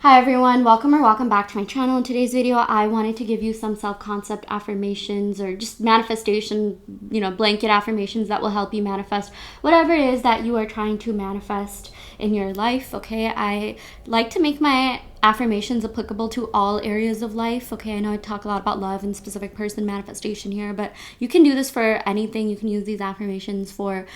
Hi everyone, welcome back to my channel. In today's video, I wanted to give you some self-concept affirmations or just manifestation, blanket affirmations that will help you manifest whatever it is that you are trying to manifest in your life, okay? I like to make my affirmations applicable to all areas of life. Okay, I know I talk a lot about love and specific person manifestation here, but you can do this for anything. You can use these affirmations for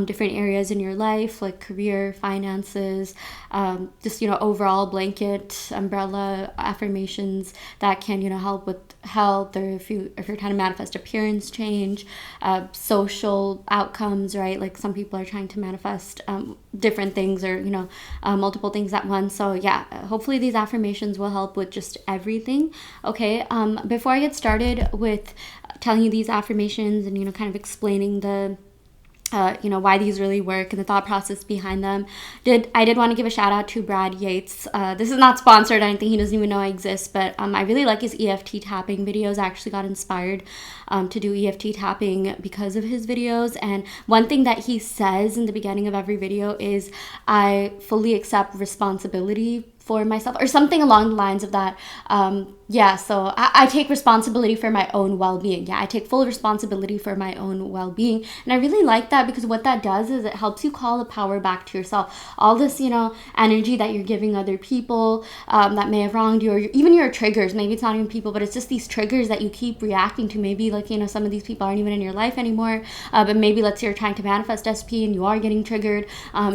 different areas in your life, like career, finances, just overall blanket umbrella affirmations that can help with health, or if you're trying to manifest appearance change, social outcomes, right? Like some people are trying to manifest different things, or multiple things at once. So yeah, hopefully these affirmations will help with just everything. Okay, before I get started with telling you these affirmations and kind of explaining the why these really work and the thought process behind them. I did want to give a shout out to Brad Yates. This is not sponsored. I think he doesn't even know I exist, but I really like his EFT tapping videos. I actually got inspired to do EFT tapping because of his videos. And one thing that he says in the beginning of every video is, I fully accept responsibility for myself, or something along the lines of that. So I take responsibility for my own well-being. I take full responsibility for my own well-being. And I really like that, because what that does is it helps you call the power back to yourself. All this, energy that you're giving other people that may have wronged you, or even your triggers. Maybe it's not even people, but it's just these triggers that you keep reacting to. Maybe some of these people aren't even in your life anymore, but maybe let's say you're trying to manifest SP and you are getting triggered.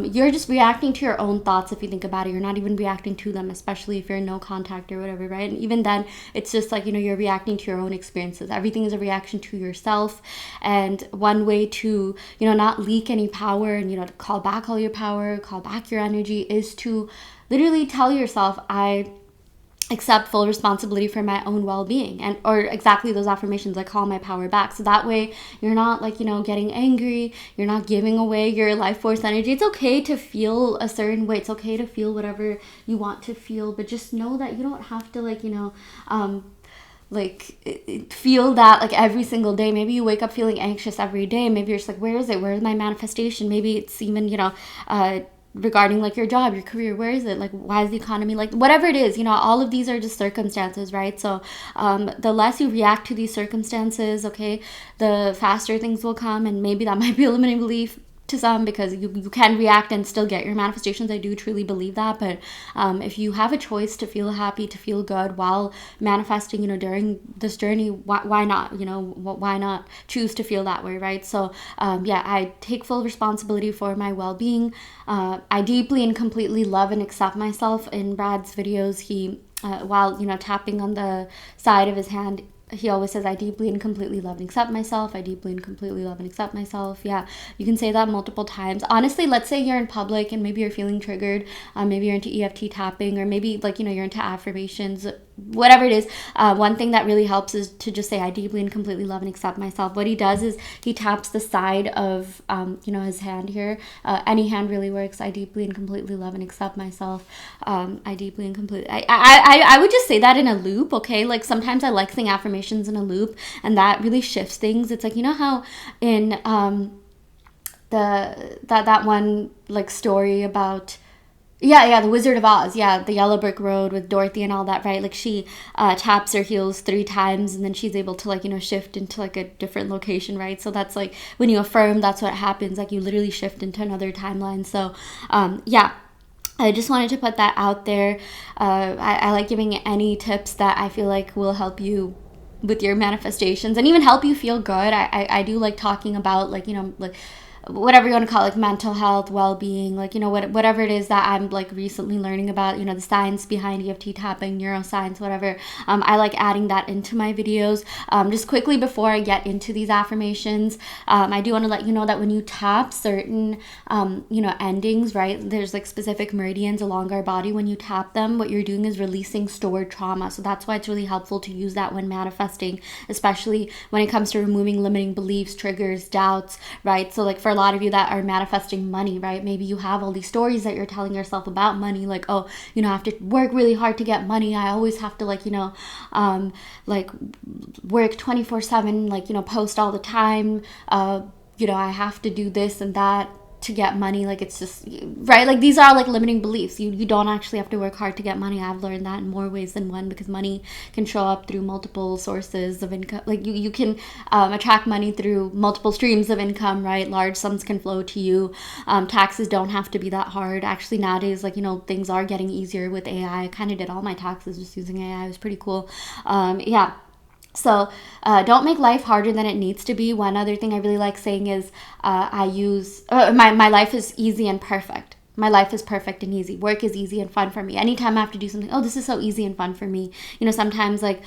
You're just reacting to your own thoughts. If you think about it, you're not even reacting to them, especially if you're in no contact or whatever, right? And even then, it's just like, you're reacting to your own experiences. Everything is a reaction to yourself. And one way to, not leak any power and, to call back all your power, call back your energy, is to literally tell yourself, I accept full responsibility for my own well-being, and or exactly those affirmations, like call my power back. So that way you're not getting angry, you're not giving away your life force energy. It's okay to feel a certain way, it's okay to feel whatever you want to feel, but just know that you don't have to feel that every single day. Maybe you wake up feeling anxious every day. Maybe you're just like, where's my manifestation? Maybe it's even regarding your job, your career, where is it? Why is the economy whatever it is, all of these are just circumstances, right? So the less you react to these circumstances, okay, the faster things will come. And maybe that might be a limiting belief to some, because you can react and still get your manifestations. I do truly believe that. But if you have a choice to feel happy, to feel good while manifesting, during this journey, why not? Why not choose to feel that way, right? So I take full responsibility for my well-being. I deeply and completely love and accept myself. In Brad's videos, he while tapping on the side of his hand, he always says, I deeply and completely love and accept myself. I deeply and completely love and accept myself. Yeah, you can say that multiple times. Honestly, let's say you're in public and maybe you're feeling triggered. Maybe you're into EFT tapping, or maybe you're into affirmations, whatever it is. One thing that really helps is to just say, I deeply and completely love and accept myself. What he does is he taps the side of his hand here. Any hand really works. I deeply and completely love and accept myself. I deeply and completely I would just say that in a loop, okay? Sometimes I like saying affirmations in a loop, and that really shifts things. It's how in that one story about the Wizard of Oz, the yellow brick road with Dorothy and all that, right? She taps her heels 3 times, and then she's able to shift into a different location, right? So that's when you affirm, that's what happens. You literally shift into another timeline. So I just wanted to put that out there. I like giving any tips that I feel will help you with your manifestations and even help you feel good. I do like talking about whatever you want to call it, mental health, well-being, whatever it is that I'm recently learning about, the science behind EFT tapping, neuroscience, whatever. I like adding that into my videos. Just quickly before I get into these affirmations, I do want to let you know that when you tap certain endings, right, there's specific meridians along our body. When you tap them, what you're doing is releasing stored trauma. So that's why it's really helpful to use that when manifesting, especially when it comes to removing limiting beliefs, triggers, doubts, right? So for a lot of you that are manifesting money, right? Maybe you have all these stories that you're telling yourself about money, I have to work really hard to get money. I always have to work 24/7, post all the time. I have to do this and that to get money, like it's just right, like these are like limiting beliefs. You don't actually have to work hard to get money. I've learned that in more ways than one, because money can show up through multiple sources of income. Like you can attract money through multiple streams of income, right? Large sums can flow to you. Taxes don't have to be that hard. Actually nowadays, like, you know, things are getting easier with AI. I kind of did all my taxes just using AI. It was pretty cool. Yeah. So don't make life harder than it needs to be. One other thing I really like saying is my life is easy and perfect. My life is perfect and easy. Work is easy and fun for me. Anytime I have to do something, oh, this is so easy and fun for me. You know, sometimes like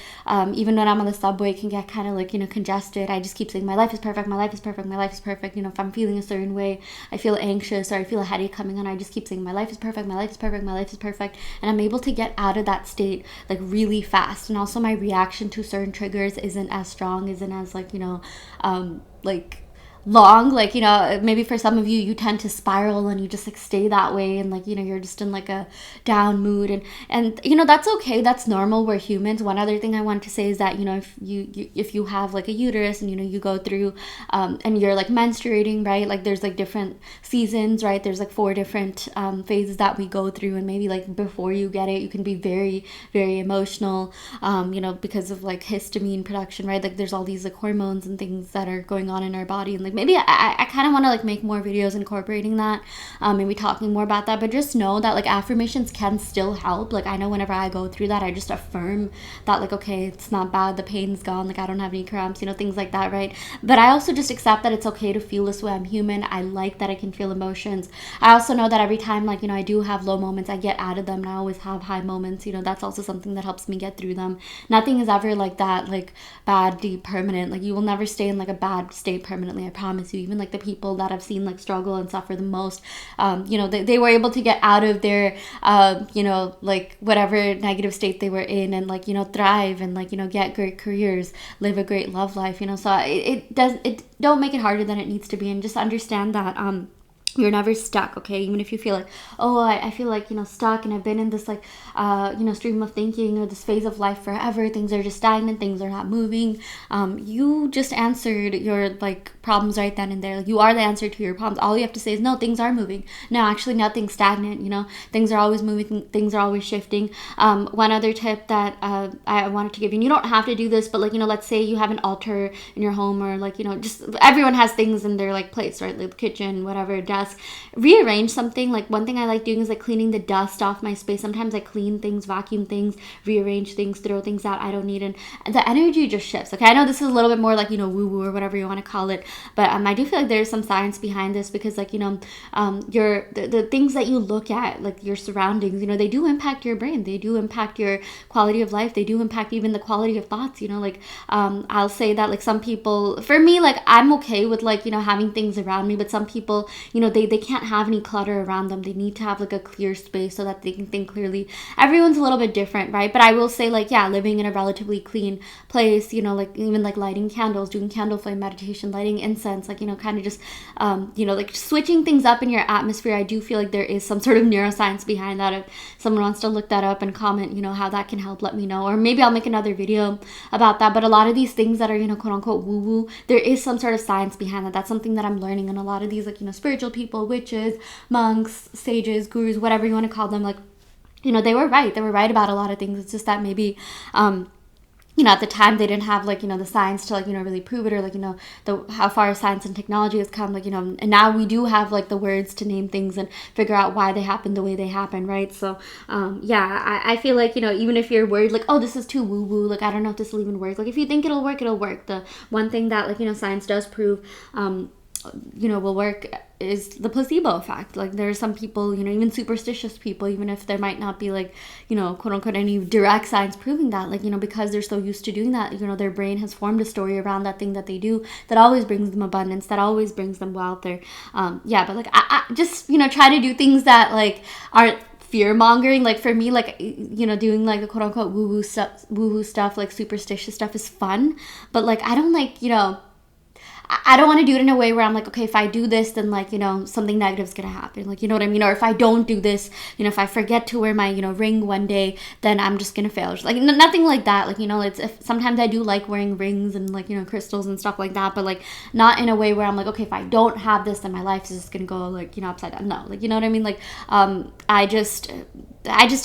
even when I'm on the subway, it can get kind of like, you know, congested. I just keep saying my life is perfect, my life is perfect, my life is perfect. You know, if I'm feeling a certain way, I feel anxious or I feel a headache coming on, I just keep saying my life is perfect, my life is perfect, my life is perfect. And I'm able to get out of that state like really fast. And also my reaction to certain triggers isn't as strong, isn't as like, you know, like long. Like, you know, maybe for some of you, you tend to spiral and you just like stay that way, and like, you know, you're just in like a down mood, and you know, that's okay, that's normal, we're humans. One other thing I want to say is that, you know, if you have like a uterus and, you know, you go through and you're like menstruating, right, like there's like different seasons, right, there's like 4 different phases that we go through, and maybe like before you get it, you can be very, very emotional, you know, because of like histamine production, right, like there's all these like hormones and things that are going on in our body. And like maybe I kind of want to like make more videos incorporating that, maybe talking more about that. But just know that like affirmations can still help. Like I know whenever I go through that, I just affirm that like, okay, it's not bad, the pain's gone, like I don't have any cramps, you know, things like that, right? But I also just accept that it's okay to feel this way. I'm human. I like that I can feel emotions. I also know that every time, like, you know, I do have low moments, I get out of them, and I always have high moments. You know, that's also something that helps me get through them. Nothing is ever like that, like bad, deep, permanent. Like you will never stay in like a bad state permanently, I promise you. Even like the people that I've seen like struggle and suffer the most, you know, they were able to get out of their you know, like whatever negative state they were in, and like, you know, thrive, and like, you know, get great careers, live a great love life, you know. So it don't make it harder than it needs to be, and just understand that you're never stuck, okay? Even if you feel like, oh, I feel like, you know, stuck, and I've been in this like you know, stream of thinking or this phase of life forever, things are just stagnant, things are not moving. You just answered your like problems right then and there. Like you are the answer to your problems. All you have to say is, no, things are moving. No, actually nothing's stagnant, you know, things are always moving, things are always shifting. One other tip that I wanted to give you, and you don't have to do this, but like, you know, let's say you have an altar in your home, or like, you know, just everyone has things in their like place, right, like the kitchen, whatever, desk. Rearrange something. Like one thing I like doing is like cleaning the dust off my space. Sometimes I clean things, vacuum things, rearrange things, throw things out I don't need, and the energy just shifts. Okay, I know this is a little bit more like, you know, woo woo or whatever you want to call it, but I do feel like there's some science behind this, because like, you know, the things that you look at, like your surroundings, you know, they do impact your brain, they do impact your quality of life, they do impact even the quality of thoughts, you know. Like I'll say that like some people, for me, like I'm okay with like, you know, having things around me, but some people, you know, they can't have any clutter around them. They need to have like a clear space so that they can think clearly. Everyone's a little bit different, right? But I will say like, yeah, living in a relatively clean place, you know, like even like lighting candles, doing candle flame meditation, lighting incense, like, you know, kind of just you know, like switching things up in your atmosphere. I do feel like there is some sort of neuroscience behind that. If someone wants to look that up and comment, you know, how that can help, let me know, or maybe I'll make another video about that. But a lot of these things that are, you know, quote unquote woo woo, there is some sort of science behind that. That's something that I'm learning. And a lot of these, like, you know, spiritual people, witches, monks, sages, gurus, whatever you want to call them, like, you know, they were right about a lot of things. It's just that maybe you know, at the time they didn't have like, you know, the science to like, you know, really prove it, or like, you know, how far science and technology has come, like, you know, and now we do have like the words to name things and figure out why they happen the way they happen, right? So yeah, I feel like, you know, even if you're worried like, oh, this is too woo woo, like I don't know if this will even work, like if you think it'll work, it'll work. The one thing that like, you know, science does prove you know, will work is the placebo effect. Like there are some people, you know, even superstitious people, even if there might not be like, you know, quote unquote any direct science proving that, like, you know, because they're so used to doing that, you know, their brain has formed a story around that thing that they do that always brings them abundance, that always brings them wealth. Or yeah, but like I just, you know, try to do things that like aren't fear mongering. Like for me, like, you know, doing like the quote unquote woo woo stuff, like superstitious stuff is fun, but like I don't like, you know, I don't want to do it in a way where I'm like, okay, if I do this, then like, you know, something negative is going to happen. Like, you know what I mean? Or if I don't do this, you know, if I forget to wear my, you know, ring one day, then I'm just going to fail. Like nothing like that. Like, you know, sometimes I do like wearing rings and like, you know, crystals and stuff like that, but like not in a way where I'm like, okay, if I don't have this, then my life is just going to go like, you know, upside down. No, like, you know what I mean? Like, I just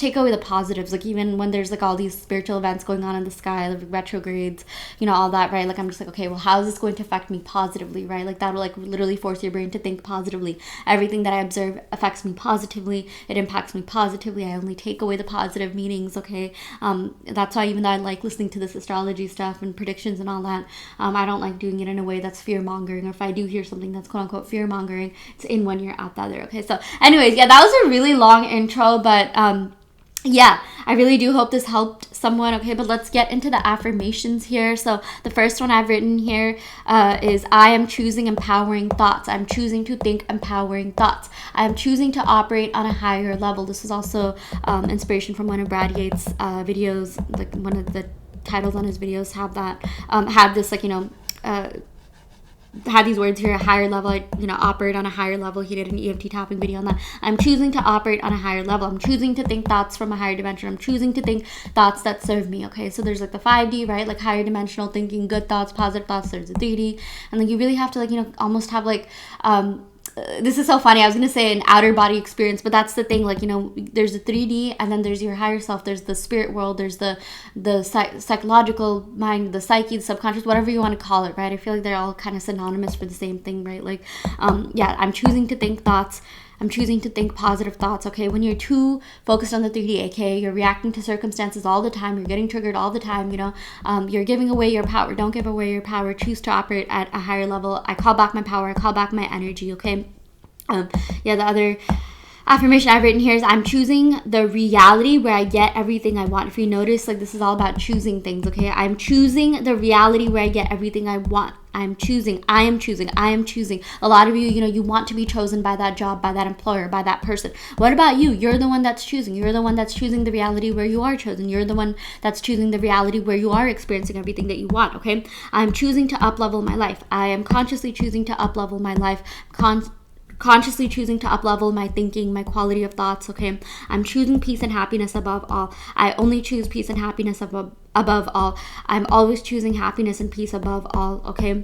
take away the positives. Like even when there's like all these spiritual events going on in the sky, like retrogrades, you know, all that, right? Like I'm just like, okay, well, how is this going to affect me positively, right? Like that will like literally force your brain to think positively. Everything that I observe affects me positively. It impacts me positively. I only take away the positive meanings, okay? That's why even though I like listening to this astrology stuff and predictions and all that, I don't like doing it in a way that's fear-mongering. Or if I do hear something that's quote-unquote fear-mongering, it's in one ear, out the other, okay? So anyways, yeah, that was a really long intro, but yeah, I really do hope this helped someone. Okay, but let's get into the affirmations here. So the first one I've written here is I am choosing empowering thoughts. I'm choosing to think empowering thoughts. I am choosing to operate on a higher level. This is also inspiration from one of Brad Yates' videos. Like one of the titles on his videos have this like, you know, had these words here, a higher level, you know, operate on a higher level. He did an EFT tapping video on that. I'm choosing to operate on a higher level. I'm choosing to think thoughts from a higher dimension. I'm choosing to think thoughts that serve me, okay? So there's like the 5D, right? Like higher dimensional thinking, good thoughts, positive thoughts. There's the 3D. And like you really have to like, you know, almost have like, this is so funny. I was going to say an outer body experience, but that's the thing. Like, you know, there's the 3D and then there's your higher self. There's the spirit world. There's the psychological mind, the psyche, the subconscious, whatever you want to call it, right? I feel like they're all kind of synonymous for the same thing, right? Like, yeah, I'm choosing to think thoughts. I'm choosing to think positive thoughts, okay? When you're too focused on the 3D, aka you're reacting to circumstances all the time, you're getting triggered all the time, you know, you're giving away your power. Don't give away your power. Choose to operate at a higher level. I call back my power. I call back my energy, okay? Yeah, the other affirmation I've written here is I'm choosing the reality where I get everything I want. If you notice, like this is all about choosing things, okay? I'm choosing the reality where I get everything I want. I am choosing. A lot of you, you know, you want to be chosen by that job, by that employer, by that person. What about you? You're the one that's choosing. You're the one that's choosing the reality where you are chosen. You're the one that's choosing the reality where you are experiencing everything that you want, okay? I'm choosing to up-level my life. I am consciously choosing to up-level my life. Consciously choosing to up-level my thinking, my quality of thoughts, okay? I'm choosing peace and happiness above all. I only choose peace and happiness above all. I'm always choosing happiness and peace above all, okay?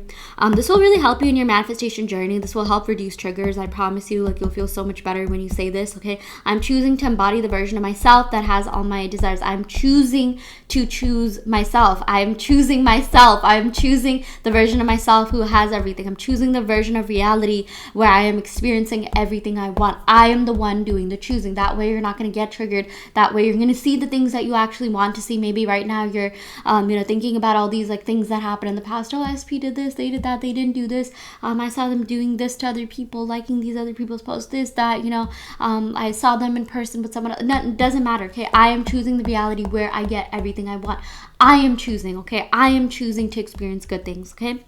This will really help you in your manifestation journey. This will help reduce triggers. I promise you, like, you'll feel so much better when you say this, okay? I'm choosing to embody the version of myself that has all my desires. I'm choosing to choose myself. I'm choosing myself. I'm choosing the version of myself who has everything. I'm choosing the version of reality where I am experiencing everything I want. I am the one doing the choosing. That way you're not going to get triggered. That way you're going to see the things that you actually want to see. Maybe right now you're you know, thinking about all these like things that happened in the past. Oh, SP did this, they did that, they didn't do this. I saw them doing this to other people, liking these other people's posts, this, that, you know, I saw them in person with someone else. No, it doesn't matter, okay? I am choosing the reality where I get everything I want. I am choosing, okay? I am choosing to experience good things, okay?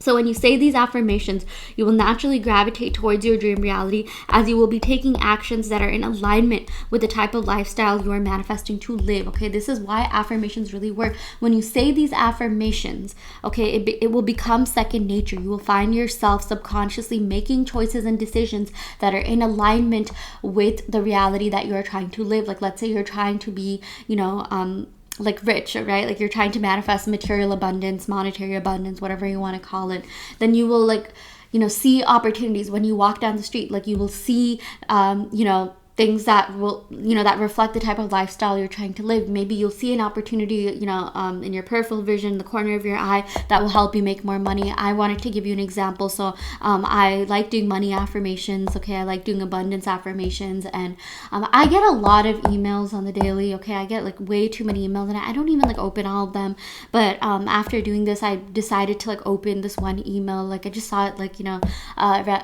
So when you say these affirmations, you will naturally gravitate towards your dream reality as you will be taking actions that are in alignment with the type of lifestyle you are manifesting to live, okay? This is why affirmations really work. When you say these affirmations, okay, it will become second nature. You will find yourself subconsciously making choices and decisions that are in alignment with the reality that you are trying to live. Like, let's say you're trying to be, you know, like rich, right? Like you're trying to manifest material abundance, monetary abundance, whatever you want to call it. Then you will, like, you know, see opportunities when you walk down the street. Like you will see, you know, things that will, you know, that reflect the type of lifestyle you're trying to live. Maybe you'll see an opportunity, you know, in your peripheral vision, the corner of your eye, that will help you make more money. I wanted to give you an example. So I like doing money affirmations, okay? I like doing abundance affirmations, and I get a lot of emails on the daily, okay? I get like way too many emails, and I don't even like open all of them. But after doing this, I decided to like open this one email. Like I just saw it, like, you know,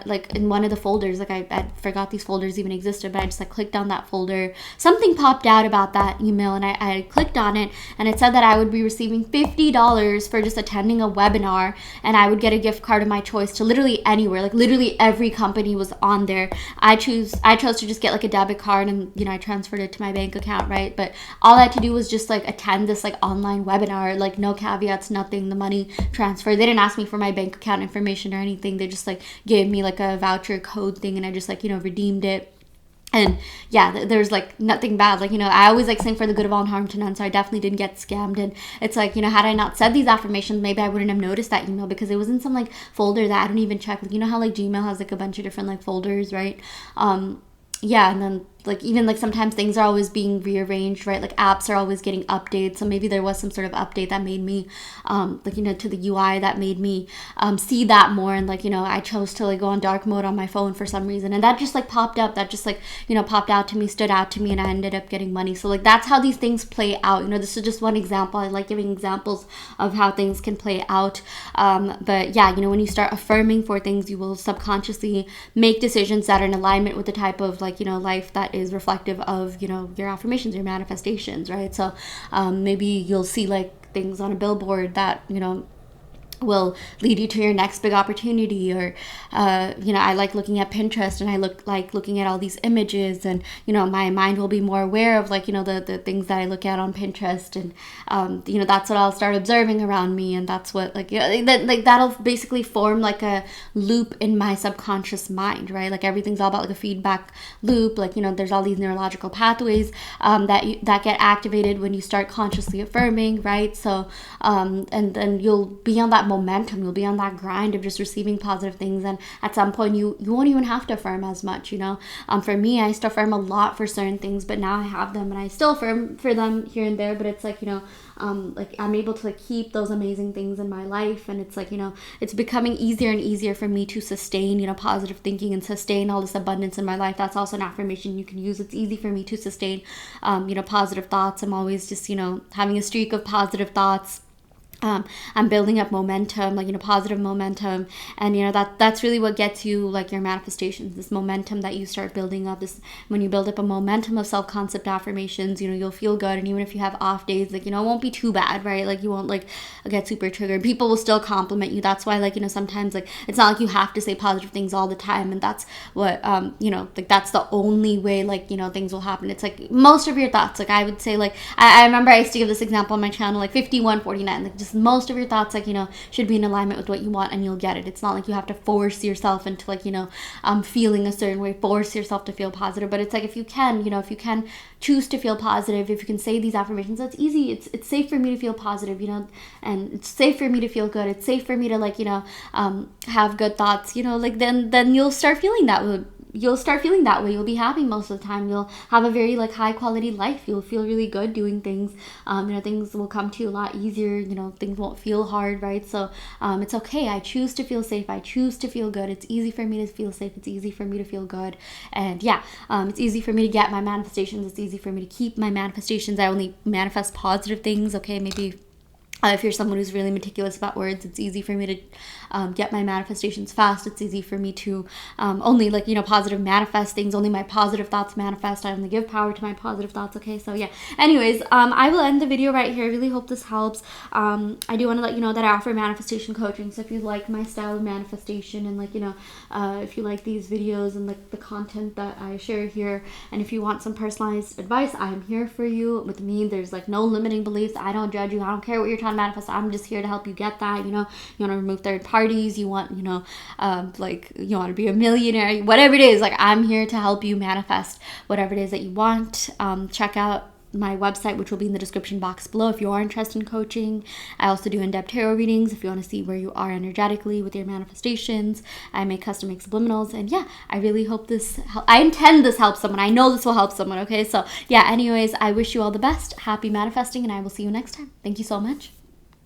like in one of the folders. Like I forgot these folders even existed, but I decided just like clicked on that folder. Something popped out about that email, and I clicked on it, and it said that I would be receiving $50 for just attending a webinar, and I would get a gift card of my choice to literally anywhere. Like literally every company was on there. I chose to just get like a debit card, and I transferred it to my bank account, right? But all I had to do was just like attend this like online webinar, like no caveats, nothing. The money transferred. They didn't ask me for my bank account information or anything. They just like gave me like a voucher code thing, and I just like redeemed it. And yeah, there's like nothing bad. Like, I always like sing for the good of all and harm to none. So I definitely didn't get scammed. And it's like, had I not said these affirmations, maybe I wouldn't have noticed that email, because it was in some like folder that I don't even check. Like, how like Gmail has like a bunch of different like folders, right? Yeah, and then like even like sometimes things are always being rearranged, right? Like apps are always getting updates, so maybe there was some sort of update that made me to the UI, that made me see that more. And like I chose to like go on dark mode on my phone for some reason, and that just like popped up, that just like popped out to me, stood out to me, and I ended up getting money. So like that's how these things play out. This is just one example. I like giving examples of how things can play out. But yeah, when you start affirming for things, you will subconsciously make decisions that are in alignment with the type of like life that is reflective of your affirmations, your manifestations, right? So maybe you'll see like things on a billboard that will lead you to your next big opportunity. Or I like looking at Pinterest, and I like looking at all these images, and my mind will be more aware of like the things that I look at on Pinterest, and that's what I'll start observing around me, and that's what that'll basically form like a loop in my subconscious mind, right? Like everything's all about like a feedback loop. Like there's all these neurological pathways that get activated when you start consciously affirming, right? So and then you'll be on that momentum, you'll be on that grind of just receiving positive things, and at some point you won't even have to affirm as much. For me, I used to affirm a lot for certain things, but now I have them, and I still affirm for them here and there, but it's like like I'm able to like keep those amazing things in my life, and it's like it's becoming easier and easier for me to sustain positive thinking and sustain all this abundance in my life. That's also an affirmation you can use. It's easy for me to sustain positive thoughts. I'm always just having a streak of positive thoughts. I'm building up momentum, like positive momentum, and that's really what gets you like your manifestations. This momentum that you start building up. This when you build up a momentum of self-concept affirmations, you'll feel good, and even if you have off days, like it won't be too bad, right? Like you won't like get super triggered. People will still compliment you. That's why like sometimes like it's not like you have to say positive things all the time, and that's what like that's the only way like things will happen. It's like most of your thoughts, like I would say, like I remember I used to give this example on my channel, like 51-49, like just most of your thoughts like should be in alignment with what you want, and you'll get it. It's not like you have to force yourself into like feeling a certain way, force yourself to feel positive. But it's like if you can choose to feel positive, if you can say these affirmations, that's easy. It's safe for me to feel positive, and it's safe for me to feel good. It's safe for me to like have good thoughts, like then you'll start feeling that way. You'll be happy most of the time. You'll have a very like high quality life. You'll feel really good doing things. Things will come to you a lot easier. Things won't feel hard, right? So it's okay. I choose to feel safe. I choose to feel good. It's easy for me to feel safe. It's easy for me to feel good. And yeah, it's easy for me to get my manifestations. It's easy for me to keep my manifestations. I only manifest positive things. Okay, maybe if you're someone who's really meticulous about words, it's easy for me to get my manifestations fast. It's easy for me to only like positive manifest things. Only my positive thoughts manifest. I only give power to my positive thoughts. Okay, so yeah, anyways, I will end the video right here. I really hope this helps. I do want to let you know that I offer manifestation coaching, so if you like my style of manifestation, and like if you like these videos and like the content that I share here, and if you want some personalized advice, I'm here for you. With me, there's like no limiting beliefs. I don't judge you. I don't care what you're trying to manifest. I'm just here to help you get that. You want to remove third parties, you want like you want to be a millionaire, whatever it is, like I'm here to help you manifest whatever it is that you want. Check out my website, which will be in the description box below, if you are interested in coaching. I also do in-depth tarot readings if you want to see where you are energetically with your manifestations. I make custom subliminals, and yeah, I really hope I intend this helps someone. I know this will help someone. Okay, so yeah, anyways, I wish you all the best. Happy manifesting, and I will see you next time. Thank you so much.